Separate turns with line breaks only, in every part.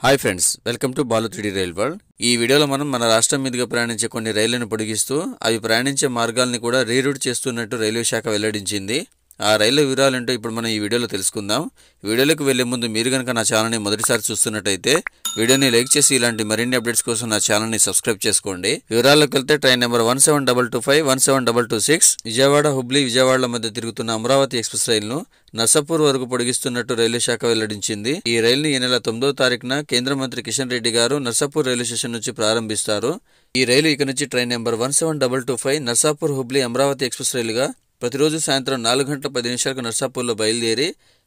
Hi friends, welcome to Balu 3D rail world. ఈ వీడియోలో మనం మన రాష్ట్రం మీదుగా ప్రయాణించే కొన్ని రైళ్లను పొడిగిస్తూ అవి ప్రయాణించే మార్గాల్ని కూడా రీరూట్ చేస్తున్నట్టు రైల్వే శాఖ వెల్లడించింది. ఆ రైళ్ల వివరాలేంటో ఇప్పుడు మనం ఈ వీడియోలో తెలుసుకుందాం. వీడియోలోకి వెళ్లే ముందు మీరు కనుక నా ఛానల్ని మొదటిసారి చూస్తున్నట్టయితే వీడియోని లైక్ చేసి ఇలాంటి మరిన్ని అప్డేట్స్ కోసం నా ఛానల్ని సబ్స్క్రైబ్ చేసుకోండి. వివరాల్లోకి వెళ్తే ట్రైన్ నెంబర్ 17225, 17226 విజయవాడ హుబ్లీ విజయవాడల మధ్య తిరుగుతున్న అమరావతి ఎక్స్ప్రెస్ రైలును నర్సాపూర్ వరకు పొడిగిస్తున్నట్టు రైల్వే శాఖ వెల్లడించింది. ఈ రైలుని ఈ నెల 9వ తారీఖున కేంద్ర మంత్రి కిషన్ రెడ్డి గారు నర్సాపూర్ రైల్వే స్టేషన్ నుంచి ప్రారంభిస్తారు. ఈ రైలు ఇక నుంచి train number 17225 Narsapur Hubli Amaravati express రైలుగా ప్రతిరోజు సాయంత్రం 4 గంటల 10 నిమిషాలకు నర్సాపూర్లో బయలుదేరి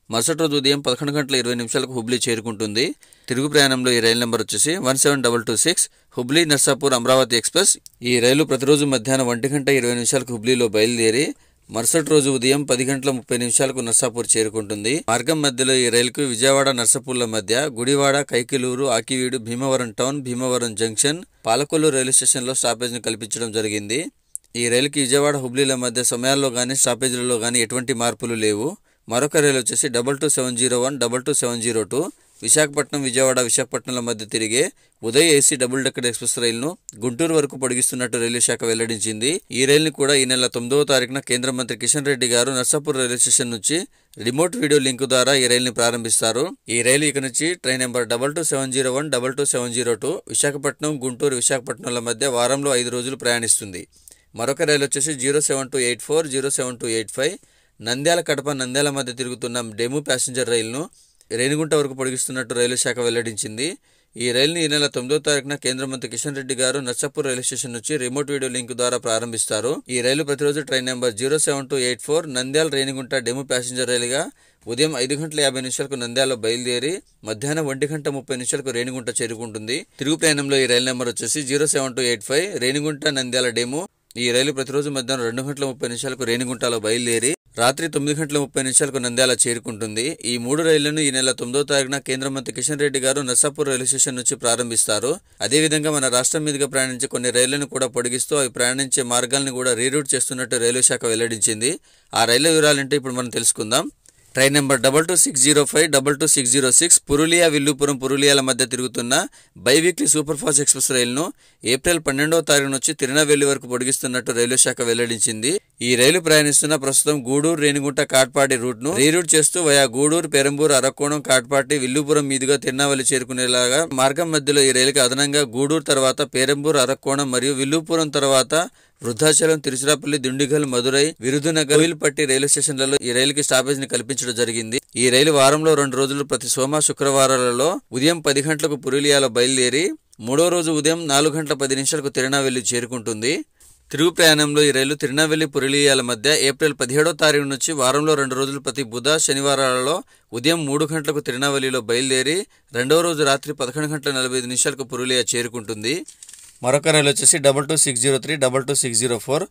మరుసటి రోజు ఉదయం 11 గంటల 20 నిమిషాలకు హుబ్లీ చేరుకుంటుంది. తిరుగు ప్రయాణంలో ఈ రైలు నెంబర్ వచ్చేసి 17226 హుబ్లీ నర్సాపూర్ అమరావతి ఎక్స్ప్రెస్. ఈ రైలు ప్రతిరోజు మధ్యాహ్నం 1 గంట 20 నిమిషాలకు హుబ్లీలో బయలుదేరి మరుసటి రోజు ఉదయం 10 గంటల 30 నిమిషాలకు నర్సాపూర్ చేరుకుంటుంది. మార్గం మధ్యలో ఈ రైలుకు విజయవాడ నర్సాపూర్ల మధ్య Gudivada, Kaikaluru, Akividu, Bhimavaram town, Bhimavaram junction, Palakollu railway స్టేషన్లో స్టాపేజ్ను కల్పించడం జరిగింది. ఈ రైలుకి విజయవాడ హుబ్లీల మధ్య సమయాల్లో కానీ స్టాపేజ్లలో కానీ ఎటువంటి మార్పులు లేవు. మరొక రైలు వచ్చేసి 22701, 22702 విశాఖపట్నం విజయవాడ విశాఖపట్నంల మధ్య తిరిగే Uday AC double decker express రైలును గుంటూరు వరకు పొడిగిస్తున్నట్టు రైల్వే శాఖ వెల్లడించింది. ఈ రైలుని కూడా ఈ నెల 9వ తారీఖున కేంద్ర మంత్రి కిషన్ రెడ్డి గారు నర్సాపూర్ రైల్వే స్టేషన్ నుంచి రిమోట్ వీడియో లింక్ ద్వారా ఈ రైలుని ప్రారంభిస్తారు. ఈ రైలు ఇక నుంచి ట్రైన్ నెంబర్ 22701, 22702 విశాఖపట్నం గుంటూరు విశాఖపట్నంల మధ్య వారంలో 5 రోజులు ప్రయాణిస్తుంది. మరొక రైలు వచ్చేసి 07284, 07285 నంద్యాల కడప నంద్యాల మధ్య తిరుగుతున్న డెము ప్యాసింజర్ రైలును రేణిగుంట వరకు పొడిగిస్తున్నట్టు రైల్వే శాఖ వెల్లడించింది. ఈ రైలుని ఈ నెల 9వ తారీఖున కేంద్ర మంత్రి కిషన్ రెడ్డి గారు నర్సాపూర్ రైల్వే స్టేషన్ నుంచి రిమోట్ వీడియో లింక్ ద్వారా ప్రారంభిస్తారు. ఈ రైలు ప్రతిరోజు train number 07284 Nandyal Renigunta DEMU passenger రైలుగా ఉదయం 5 గంటల 50 నిమిషాలకు నంద్యాలలో బయలుదేరి మధ్యాహ్నం 1 గంట 30 నిమిషాలకు రేణిగుంట చేరుకుంటుంది. తిరుగు ప్రయాణంలో ఈ రైలు నెంబర్ వచ్చేసి 07285 రేణిగుంట నంద్యాల డెము. ఈ రైలు ప్రతిరోజు మధ్యాహ్నం 2 గంటల 30 నిమిషాలకు రేణిగుంటలో బయలుదేరి రాత్రి 9 గంటల 30 నిమిషాలకు నంద్యాల చేరుకుంటుంది. ఈ 3 రైళ్లను ఈ నెల 9వ తారీఖున కేంద్ర మంత్రి కిషన్ రెడ్డి గారు నర్సాపూర్ రైల్వే స్టేషన్ నుంచి ప్రారంభిస్తారు. అదేవిధంగా మన రాష్ట్రం మీదుగా ప్రయాణించే కొన్ని రైళ్లను కూడా పొడిగిస్తూ అవి ప్రయాణించే మార్గాలను కూడా రీరూట్ చేస్తున్నట్టు రైల్వే శాఖ వెల్లడించింది. ఆ రైళ్ల వివరాలంటే ఇప్పుడు మనం తెలుసుకుందాం. ట్రైన్ నెంబర్ 22605, 22606 పురులియా విల్లుపురం పురులియాల మధ్య తిరుగుతున్న బైవీక్లీ సూపర్ ఫాస్ట్ ఎక్స్ప్రెస్ రైలును ఏప్రిల్ 12వ తారీఖు నుంచి తిరునెల్వేలి వరకు పొడిగిస్తున్నట్టు రైల్వే శాఖ వెల్లడించింది. ఈ రైలు ప్రయాణిస్తున్న ప్రస్తుతం గూడూరు రేణిగుంట కాట్పాడి రూట్ ను రీరూట్ చేస్తూ వయా గూడూరు, పెరంబూరు, అరకోణం, కాట్పాటి, విల్లుపురం మీదుగా తిరునెల్వేలి చేరుకునేలాగా మార్గం మధ్యలో ఈ రైలుకి అదనంగా గూడూరు తర్వాత పేరంబూరు, అరకోణం మరియు విల్లుపురం తర్వాత వృద్ధాచలం, తిరుచిరాపల్లి, దుండిగల్, మదురై, విరుదునగర్, కోయిల్పట్టి రైల్వే స్టేషన్లలో ఈ రైలుకి స్టాపేజ్ ని కల్పించడం జరిగింది. ఈ రైలు వారంలో 2 రోజులు ప్రతి సోమ శుక్రవారాలలో ఉదయం 10 గంటలకు పురులియాలో బయలుదేరి 3వ రోజు ఉదయం 4 గంటల 10 నిమిషాలకు తిరునెల్వేలి చేరుకుంటుంది. తిరుగు ప్రయాణంలో ఈ రైలు తిరునెల్వేలి పురులియాల మధ్య ఏప్రిల్ 17వ తారీఖు నుంచి వారంలో 2 రోజులు ప్రతి బుధ శనివారాలలో ఉదయం 3 గంటలకు తిరునెల్వేలిలో బయలుదేరి 2వ రోజు రాత్రి 11 గంటల 45 నిమిషాలకు పురులియా చేరుకుంటుంది. మరొక రైలు వచ్చేసి 22603, 22604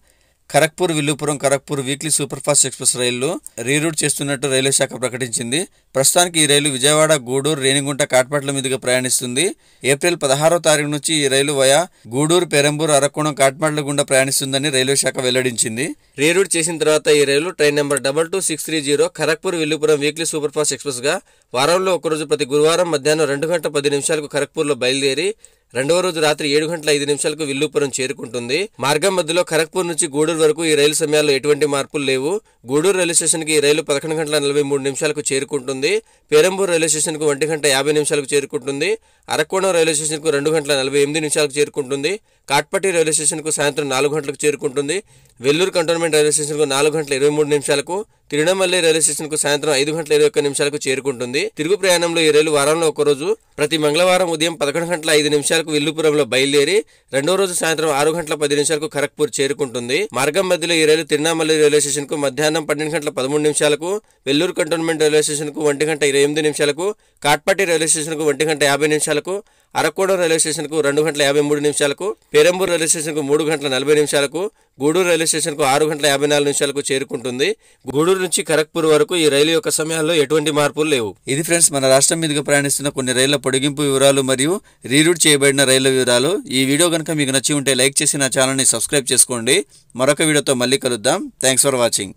Kharagpur Villupuram Kharagpur weekly super fast express రైలు రీరూట్ చేస్తున్నట్టు రైల్వే శాఖ ప్రకటించింది. ప్రస్తుతానికి ఈ రైలు విజయవాడ, గూడూరు, రేణిగుంట, కాట్పాట్ల మీదుగా ప్రయాణిస్తుంది. ఏప్రిల్ 16వ తారీఖు నుంచి ఈ రైలు వయా గూడూరు, పెరంబూరు, అరకోణం, కాట్పాట్ల గుండా ప్రయాణిస్తుందని రైల్వే శాఖ వెల్లడించింది. రీరూట్ చేసిన తర్వాత ఈ రైలు train number 22630 Kharagpur Villupuram weekly super fast express గా వారంలో ఒకరోజు ప్రతి గురువారం మధ్యాహ్నం 2 గంటల 10 నిమిషాలకు ఖరగ్పూర్లో బయలుదేరి 2వ రోజు రాత్రి 7 గంటల 5 నిమిషాలకు విల్లుపురం చేరుకుంటుంది. మార్గం మధ్యలో ఖరగ్పూర్ నుంచి గూడూరు వరకు ఈ రైలు సమయాల్లో ఎటువంటి మార్పులు లేవు. గూడూరు రైల్వే స్టేషన్ కి ఈ రైలు 11 గంటల 43 నిమిషాలకు చేరుకుంటుంది. పేరంబూరు రైల్వే స్టేషన్ కు 1 గంట 50 నిమిషాలకు చేరుకుంటుంది. అరకోణం రైల్వే స్టేషన్ కు 2 గంటల 48 నిమిషాలకు చేరుకుంటుంది. కాట్పట్టి రైల్వే స్టేషన్ కు సాయంత్రం 4 గంటలకు చేరుకుంటుంది. వెల్లూరు కంటోన్మెంట్ రైల్వే స్టేషన్ కు 4 గంటల 23 నిమిషాలకు, తిరునెల్వేలి రైల్వే స్టేషన్ కు సాయంత్రం 5 గంటల 21 నిమిషాలకు చేరుకుంటుంది. తిరుగు ప్రయాణంలో ఈ రైలు వారంలో ఒకరోజు ప్రతి మంగళవారం ఉదయం 11 గంటల 5 నిమిషాలకు విల్లుపురంలో బయలుదేరి 2వ రోజు సాయంత్రం 6 గంటల 10 నిమిషాలకు ఖరగ్పూర్ చేరుకుంటుంది. మార్గం మధ్యలో ఈ రైలు తిరునెల్వేలి రైల్వే స్టేషన్ కు మధ్యాహ్నం 12 గంటల 13 నిమిషాలకు, వెల్లూరు కంటోన్మెంట్ రైల్వే స్టేషన్ కు 1 గంట 28 నిమిషాలకు, కాట్పట్టి రైల్వే స్టేషన్ కు 1 గంట 50 నిమిషాలకు, అరకోణం రైల్వే స్టేషన్ కు 2 గంటల 53 నిమిషాలకు, పేరంబూరు రైల్వే స్టేషన్ కు 3 గంటల 40 నిమిషాలకు, గూడూరు రైల్వే స్టేషన్ కు 6 గంటల 54 నిమిషాలకు చేరుకుంటుంది. గూడూరు నుంచి ఖరగ్పూర్ వరకు ఈ రైలు యొక్క సమయాల్లో ఎటువంటి మార్పులు లేవు. ఇది ఫ్రెండ్స్ మన రాష్ట్రం మీదుగా ప్రయాణిస్తున్న కొన్ని రైళ్ల పొడిగింపు వివరాలు మరియు రీరూట్ చేయబడిన రైళ్ల వివరాలు. ఈ వీడియో కనుక మీకు నచ్చి ఉంటే లైక్ చేసి నా ఛానల్ని సబ్స్క్రైబ్ చేసుకోండి. మరొక వీడియోతో మళ్ళీ కలుద్దాం. Thanks for watching.